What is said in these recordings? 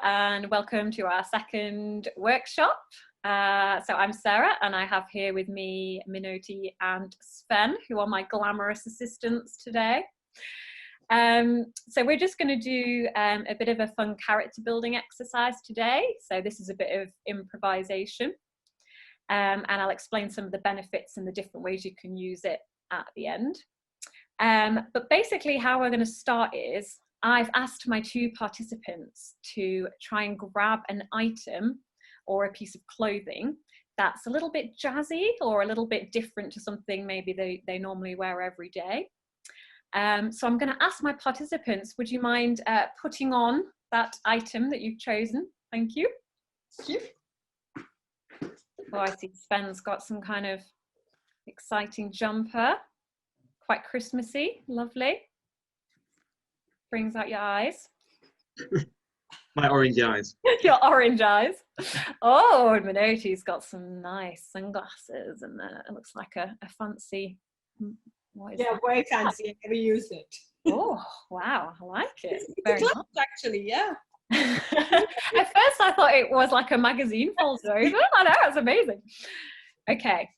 and welcome to our second workshop. So I'm Sarah, and I have here with me Minoti and Sven, who are my glamorous assistants today. So we're just going to do a bit of a fun character building exercise today. So this is a bit of improvisation, and I'll explain some of the benefits and the different ways you can use it at the end. But basically how we're going to start is I've asked my two participants to try and grab an item or a piece of clothing that's a little bit jazzy or a little bit different to something maybe they normally wear every day. So I'm going to ask my participants, would you mind putting on that item that you've chosen? Thank you. Thank you. Oh, I see Sven's got some kind of exciting jumper. Quite Christmassy, lovely. Brings out your eyes. My orange eyes. Your orange eyes. Oh, and Minoti's got some nice sunglasses, and it looks like a fancy. What is that? Very fancy. I never use it. Oh, wow, I like it. Very nice, actually, yeah. At first, I thought it was like a magazine folded over. I know, it's amazing. Okay.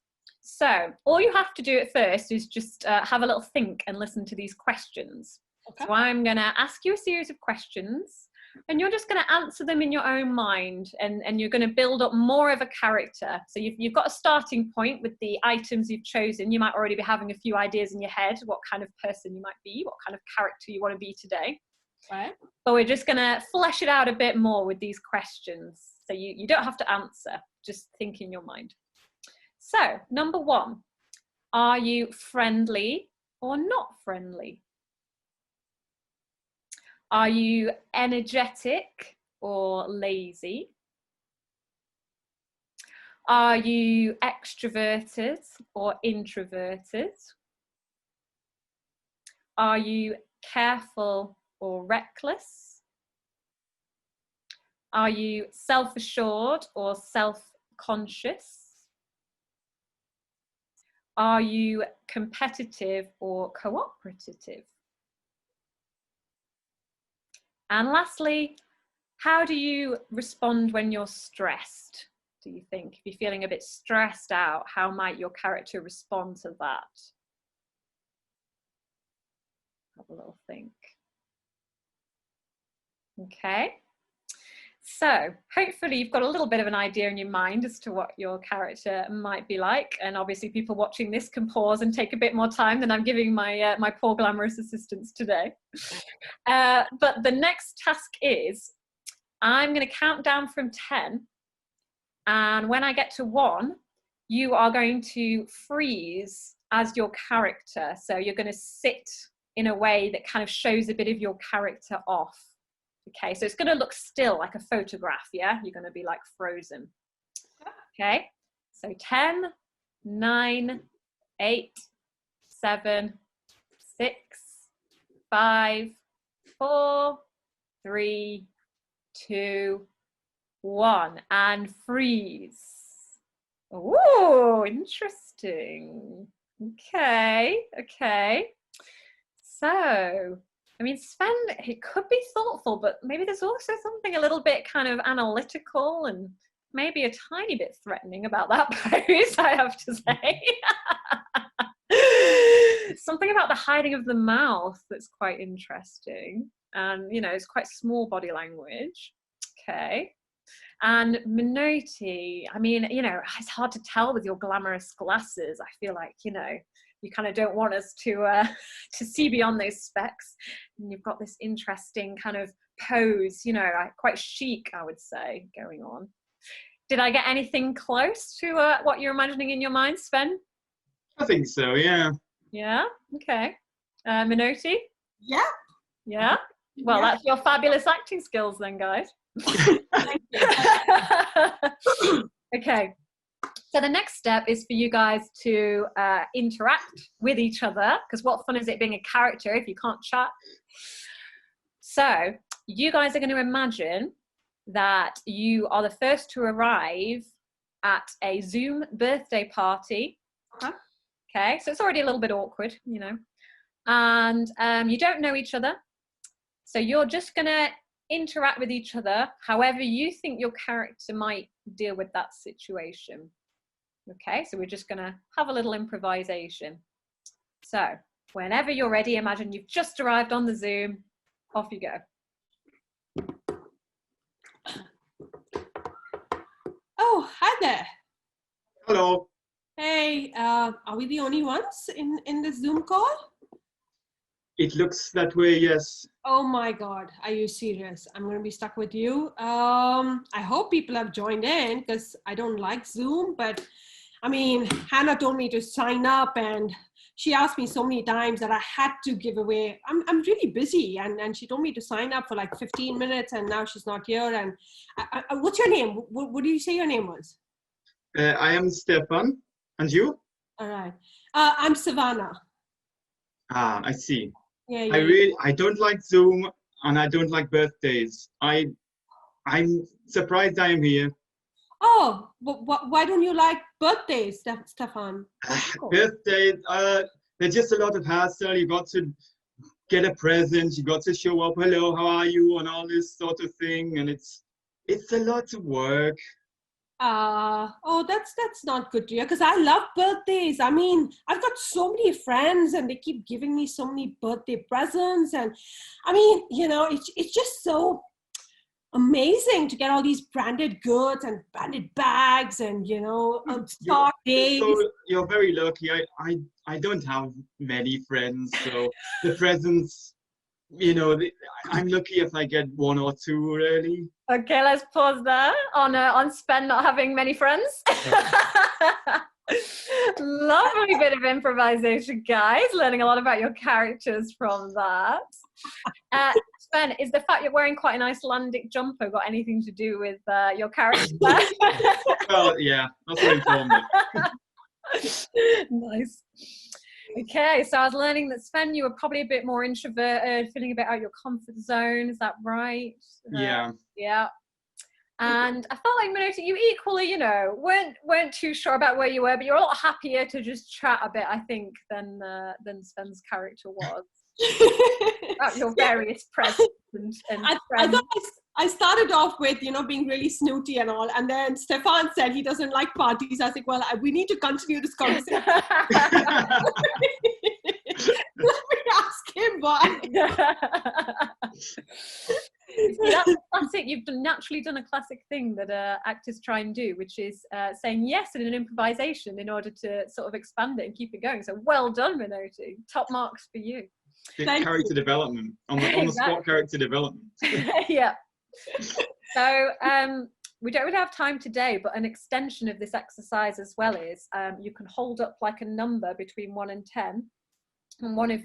So all you have to do at first is just have a little think and listen to these questions. Okay. So I'm going to ask you a series of questions, and you're just going to answer them in your own mind, and you're going to build up more of a character. So you've got a starting point with the items you've chosen. You might already be having a few ideas in your head, what kind of person you might be, what kind of character you want to be today. Right. But we're just going to flesh it out a bit more with these questions. So you don't have to answer, just think in your mind. So, number one, are you friendly or not friendly? Are you energetic or lazy? Are you extroverted or introverted? Are you careful or reckless? Are you self-assured or self-conscious? Are you competitive or cooperative? And lastly, how do you respond when you're stressed? Do you think? If you're feeling a bit stressed out, how might your character respond to that? Have a little think. Okay. So hopefully you've got a little bit of an idea in your mind as to what your character might be like. And obviously people watching this can pause and take a bit more time than I'm giving my, my poor glamorous assistants today. But the next task is I'm going to count down from 10. And when I get to 1, you are going to freeze as your character. So you're going to sit in a way that kind of shows a bit of your character off. Okay, so it's going to look still like a photograph, yeah? You're going to be like frozen. Okay, so 10, 9, 8, 7, 6, 5, 4, 3, 2, 1, and freeze. Oh, interesting. Okay, okay. So, I mean, Sven, he could be thoughtful, but maybe there's also something a little bit kind of analytical and maybe a tiny bit threatening about that pose, I have to say. Something about the hiding of the mouth that's quite interesting. And, you know, it's quite small body language. Okay. And Minoti, I mean, you know, it's hard to tell with your glamorous glasses. I feel like, you know, you kind of don't want us to see beyond those specs. And you've got this interesting kind of pose, you know, quite chic, I would say, going on. Did I get anything close to what you're imagining in your mind, Sven? I think so, yeah. Yeah? Okay. Minoti? Yeah. Yeah? Well, that's your fabulous acting skills then, guys. Thank you. Okay. So the next step is for you guys to interact with each other, because what fun is it being a character if you can't chat? So you guys are going to imagine that you are the first to arrive at a Zoom birthday party. Okay, so it's already a little bit awkward, you know, and you don't know each other. So you're just going to interact with each other however you think your character might deal with that situation. Okay, so we're just going to have a little improvisation. So whenever you're ready, imagine you've just arrived on the Zoom. Off you go. Oh, hi there. Hello. Hey, are we the only ones in the Zoom call? It looks that way, yes. Oh my God, are you serious? I'm going to be stuck with you. I hope people have joined in because I don't like Zoom, but I mean, Hannah told me to sign up and she asked me so many times that I had to give away. I'm really busy and she told me to sign up for like 15 minutes and now she's not here. And what's your name? What did you say your name was? I am Stefan. And you? All right. I'm Savannah. Ah, I see. Yeah, I don't like Zoom and I don't like birthdays. I'm surprised I am here. Oh, why don't you like birthdays, Stefan? Birthdays, there's just a lot of hassle. You got to get a present, you got to show up, hello, how are you, and all this sort of thing, and it's a lot of work. Oh, that's not good to hear because I love birthdays. I mean, I've got so many friends and they keep giving me so many birthday presents, and I mean, you know, it's just so amazing to get all these branded goods and branded bags and, you know, spa days. So you're very lucky. I don't have many friends, so the presents, you know, I'm lucky if I get one or two, really. Okay, let's pause there on Sven not having many friends. Lovely bit of improvisation, guys. Learning a lot about your characters from that. Sven, is the fact you're wearing quite a nice Landic jumper got anything to do with your character? Well, yeah, that's what informed me. Nice. Okay, so I was learning that Sven, you were probably a bit more introverted, feeling a bit out of your comfort zone. Is that right? Yeah. Yeah. And I felt like Minota, you equally, you know, weren't too sure about where you were, but you're a lot happier to just chat a bit, I think, than Sven's character was. About your various presents and I thought I started off with, you know, being really snooty and all, and then Stefan said he doesn't like parties. I was like, well, we need to continue this conversation. Let me ask him why. See, that's classic. You've naturally done a classic thing that actors try and do, which is saying yes in an improvisation in order to sort of expand it and keep it going. So well done, Minoti. Top marks for you. Character development on the spot. Character development. Yeah. So we don't really have time today, but an extension of this exercise as well is you can hold up like a number between 1 and 10, and one of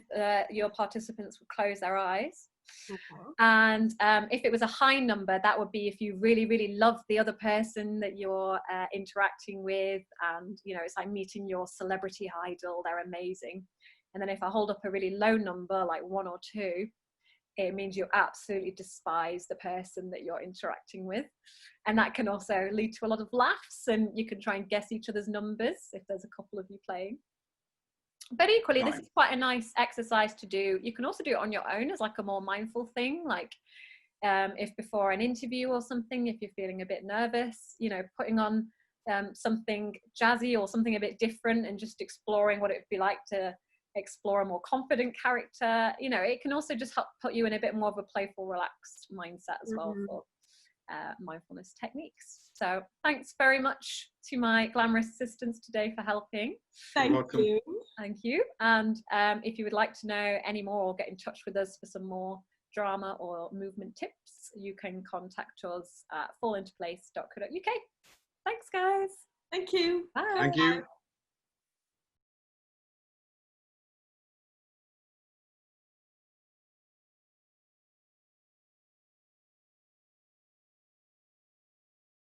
your participants will close their eyes. Okay. And if it was a high number, that would be if you really, really love the other person that you're interacting with, and you know, it's like meeting your celebrity idol, they're amazing. And then if I hold up a really low number, like 1 or 2, it means you absolutely despise the person that you're interacting with. And that can also lead to a lot of laughs, and you can try and guess each other's numbers if there's a couple of you playing. But equally, this is quite a nice exercise to do. You can also do it on your own as like a more mindful thing, like if before an interview or something, if you're feeling a bit nervous, you know, putting on something jazzy or something a bit different and just exploring what it would be like to explore a more confident character. You know, it can also just help put you in a bit more of a playful, relaxed mindset as well for mindfulness techniques. So thanks very much to my glamorous assistants today for helping. Thank you. Thank you. And if you would like to know any more or get in touch with us for some more drama or movement tips, you can contact us at fallintoplace.co.uk. Thanks, guys. Thank you. Bye. Thank you.